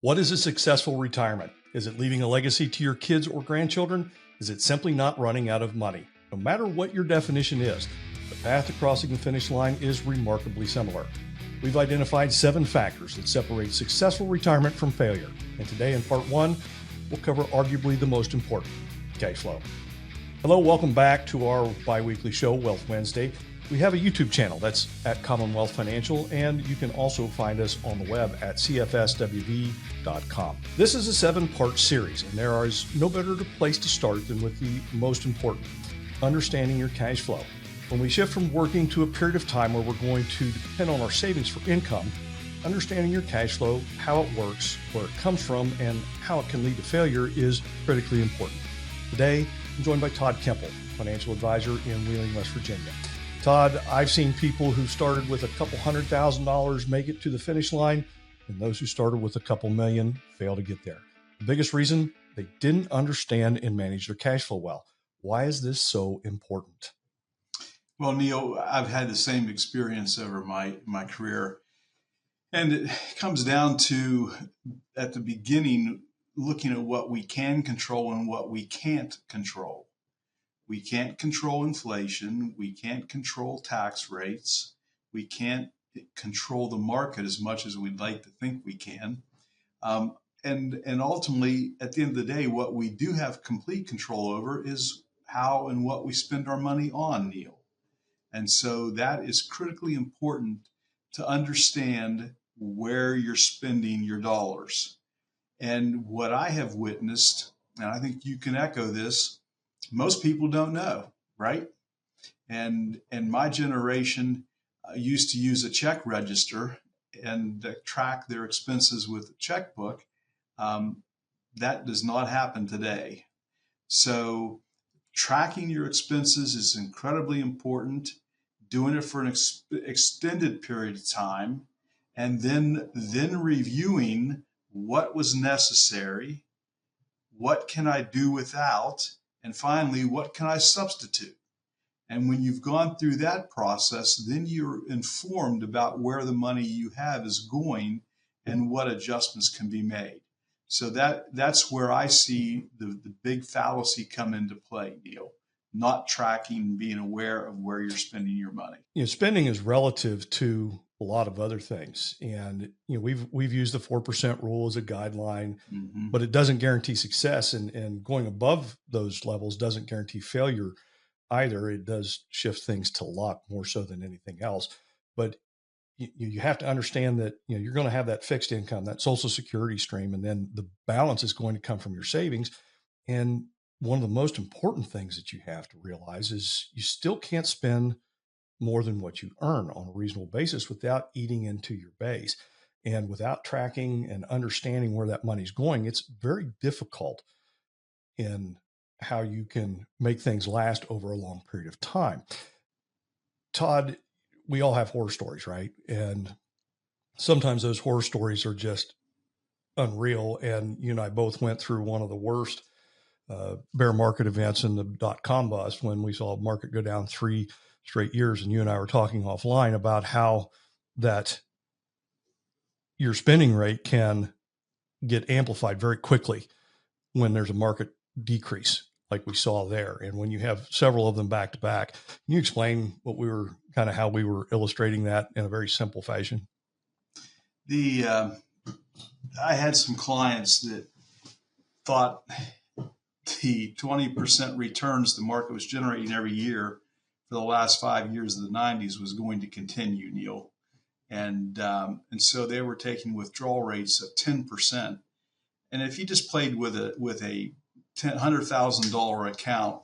What is a successful retirement? Is it leaving a legacy to your kids or grandchildren? Is it simply not running out of money? No matter what your definition is, the path to crossing the finish line is remarkably similar. We've identified 7 factors that separate successful retirement from failure. And today in part 1, we'll cover arguably the most important, cash flow. Hello, welcome back to our bi-weekly show, Wealth Wednesday. We have a YouTube channel that's at Commonwealth Financial, and you can also find us on the web at cfswv.com. This is a 7-part series, and there is no better place to start than with the most important, understanding your cash flow. When we shift from working to a period of time where we're going to depend on our savings for income, understanding your cash flow, how it works, where it comes from, and how it can lead to failure is critically important. Today, I'm joined by Todd Kemple, financial advisor in Wheeling, West Virginia. Todd, I've seen people who started with a couple $100,000 make it to the finish line, and those who started with a couple million fail to get there. The biggest reason, they didn't understand and manage their cash flow well. Why is this so important? Well, Neil, I've had the same experience over my career. And it comes down to, at the beginning, looking at what we can control and what we can't control. We can't control inflation. We can't control tax rates. We can't control the market as much as we'd like to think we can. And ultimately, at the end of the day, what we do have complete control over is how and what we spend our money on, Neil. And so that is critically important to understand where you're spending your dollars. And what I have witnessed, and I think you can echo this, most people don't know, right? And my generation used to use a check register and track their expenses with a checkbook. That does not happen today. So tracking your expenses is incredibly important, doing it for an extended period of time, and then reviewing what was necessary, what can I do without, and finally, what can I substitute? And when you've gone through that process, then you're informed about where the money you have is going and what adjustments can be made. So that's where I see the big fallacy come into play, Neil. Not tracking and being aware of where you're spending your money. Spending is relative to a lot of other things. And we've used the 4% rule as a guideline, but it doesn't guarantee success. And going above those levels doesn't guarantee failure either. It does shift things to luck more so than anything else. But you have to understand that you're going to have that fixed income, that Social Security stream, and then the balance is going to come from your savings. And one of the most important things that you have to realize is you still can't spend more than what you earn on a reasonable basis without eating into your base. And without tracking and understanding where that money's going, it's very difficult in how you can make things last over a long period of time. Todd, we all have horror stories, right? And sometimes those horror stories are just unreal. And you and I both went through one of the worst bear market events in the .com bust when we saw a market go down 3 straight years. And you and I were talking offline about how that your spending rate can get amplified very quickly when there's a market decrease like we saw there. And when you have several of them back to back, can you explain how we were illustrating that in a very simple fashion? I had some clients that thought the 20% returns the market was generating every year for the last 5 years of the 90s was going to continue, Neil. And so they were taking withdrawal rates of 10%. And if you just played with a $100,000 account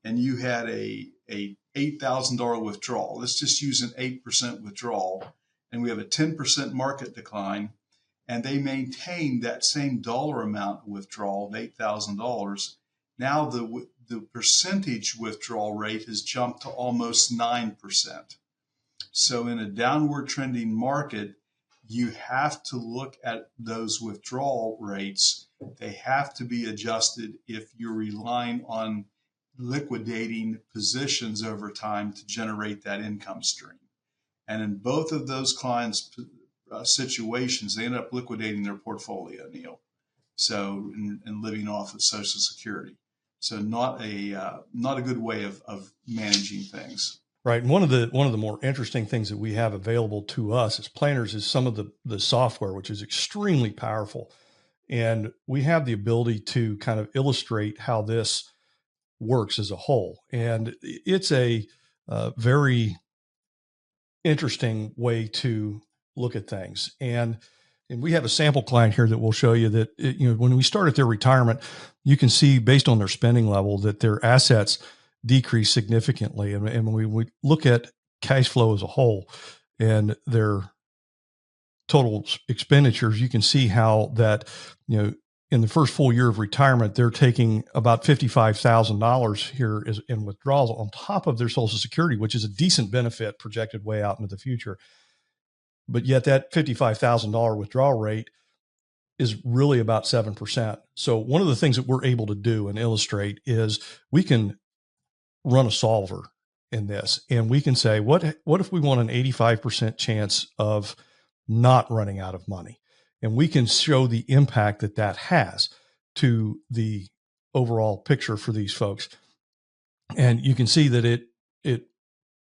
and you had a $8,000 withdrawal, let's just use an 8% withdrawal, and we have a 10% market decline, and they maintain that same dollar amount withdrawal of $8,000, now the percentage withdrawal rate has jumped to almost 9%. So in a downward trending market, you have to look at those withdrawal rates. They have to be adjusted if you're relying on liquidating positions over time to generate that income stream. And in both of those clients' situations, they end up liquidating their portfolio, Neil. So, and living off of Social Security. So not a good way of managing things. Right. And one of the more interesting things that we have available to us as planners is some of the software, which is extremely powerful. And we have the ability to kind of illustrate how this works as a whole. And it's a very interesting way to look at things. And we have a sample client here that will show you that, when we start at their retirement, you can see based on their spending level that their assets decrease significantly. And when we look at cash flow as a whole and their total expenditures, you can see how that, in the first full year of retirement, they're taking about $55,000 here in withdrawals on top of their Social Security, which is a decent benefit projected way out into the future. But yet that $55,000 withdrawal rate is really about 7%. So one of the things that we're able to do and illustrate is we can run a solver in this, and we can say, what if we want an 85% chance of not running out of money? And we can show the impact that that has to the overall picture for these folks. And you can see that it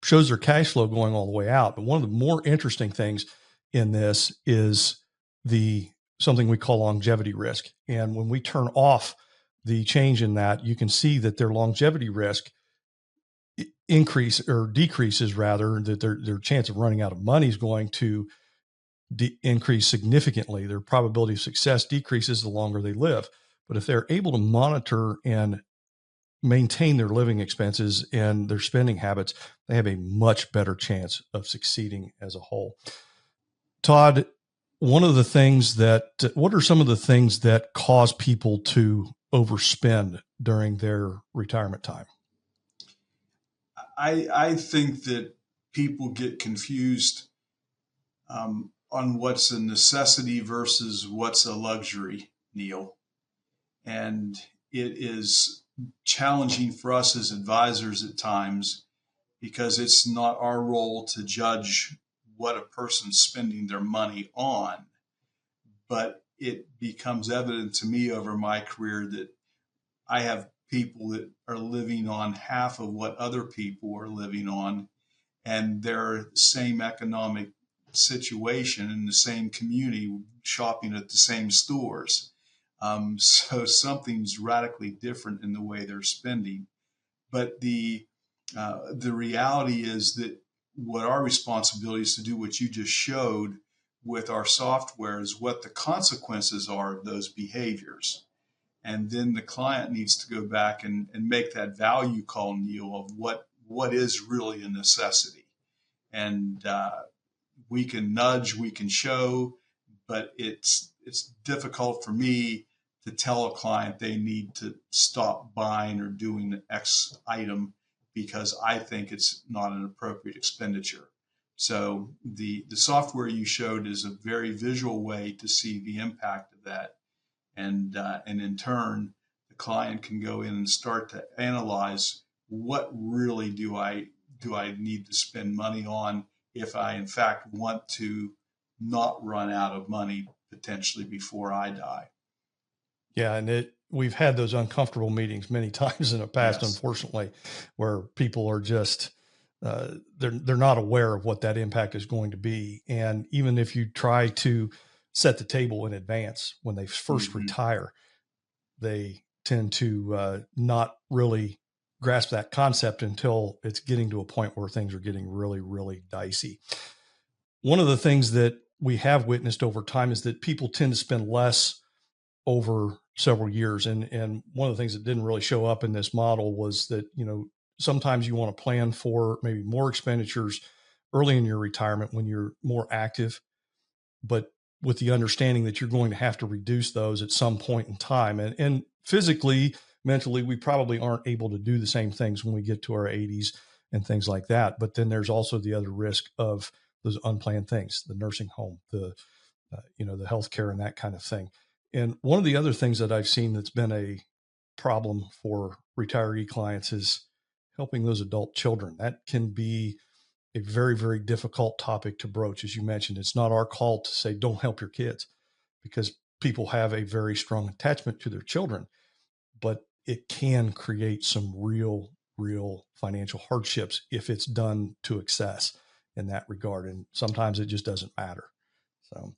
shows their cash flow going all the way out. But one of the more interesting things in this is something we call longevity risk. And when we turn off the change in that, you can see that their longevity risk increase or decreases, rather, that their chance of running out of money is going to increase significantly. Their probability of success decreases the longer they live. But if they're able to monitor and maintain their living expenses and their spending habits, they have a much better chance of succeeding as a whole. Todd, what are some of the things that cause people to overspend during their retirement time? I think that people get confused on what's a necessity versus what's a luxury, Neil. And it is challenging for us as advisors at times because it's not our role to judge what a person's spending their money on. But it becomes evident to me over my career that I have people that are living on half of what other people are living on, and they're the same economic situation in the same community, shopping at the same stores. So something's radically different in the way they're spending. But the reality is that what our responsibility is to do what you just showed with our software is what the consequences are of those behaviors. And then the client needs to go back and make that value call, Neil, of what is really a necessity. And we can nudge, we can show, but it's difficult for me to tell a client they need to stop buying or doing X item because I think it's not an appropriate expenditure. So the software you showed is a very visual way to see the impact of that. And in turn, the client can go in and start to analyze what really do I need to spend money on if I, in fact, want to not run out of money potentially before I die. Yeah, and we've had those uncomfortable meetings many times in the past, yes, unfortunately, where people are just they're not aware of what that impact is going to be. And even if you try to set the table in advance when they first retire, they tend to not really grasp that concept until it's getting to a point where things are getting really, really dicey. One of the things that we have witnessed over time is that people tend to spend less over several years. And one of the things that didn't really show up in this model was that, sometimes you want to plan for maybe more expenditures early in your retirement when you're more active, but with the understanding that you're going to have to reduce those at some point in time. And physically, mentally, we probably aren't able to do the same things when we get to our 80s and things like that. But then there's also the other risk of those unplanned things, the nursing home, the healthcare and that kind of thing. And one of the other things that I've seen that's been a problem for retiree clients is helping those adult children. That can be a very, very difficult topic to broach. As you mentioned, it's not our call to say, don't help your kids, because people have a very strong attachment to their children, but it can create some real financial hardships if it's done to excess in that regard. And sometimes it just doesn't matter. So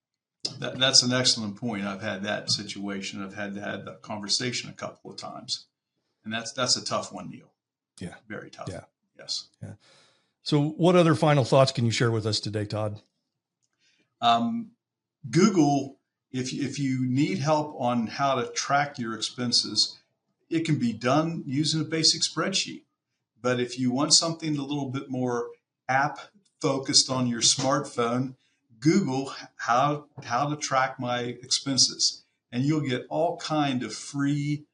that's an excellent point. I've had that situation. I've had to have that conversation a couple of times, and that's a tough one, Neil. Yeah. Very tough. Yeah. Yes. Yeah. So what other final thoughts can you share with us today, Todd? Google, if you need help on how to track your expenses, it can be done using a basic spreadsheet. But if you want something a little bit more app focused on your smartphone, Google how to track my expenses, and you'll get all kind of free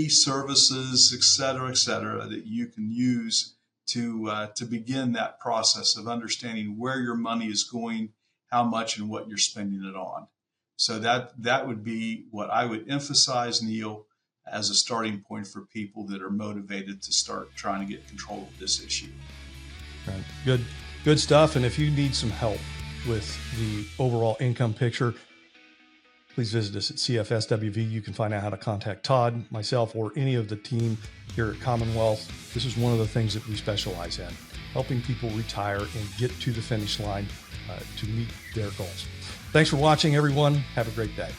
services, et cetera, that you can use to begin that process of understanding where your money is going, how much, and what you're spending it on. So that would be what I would emphasize, Neil, as a starting point for people that are motivated to start trying to get control of this issue. Right. Good stuff. And if you need some help with the overall income picture, please visit us at CFSWV. You can find out how to contact Todd, myself, or any of the team here at Commonwealth. This is one of the things that we specialize in, helping people retire and get to the finish line to meet their goals. Thanks for watching, everyone. Have a great day.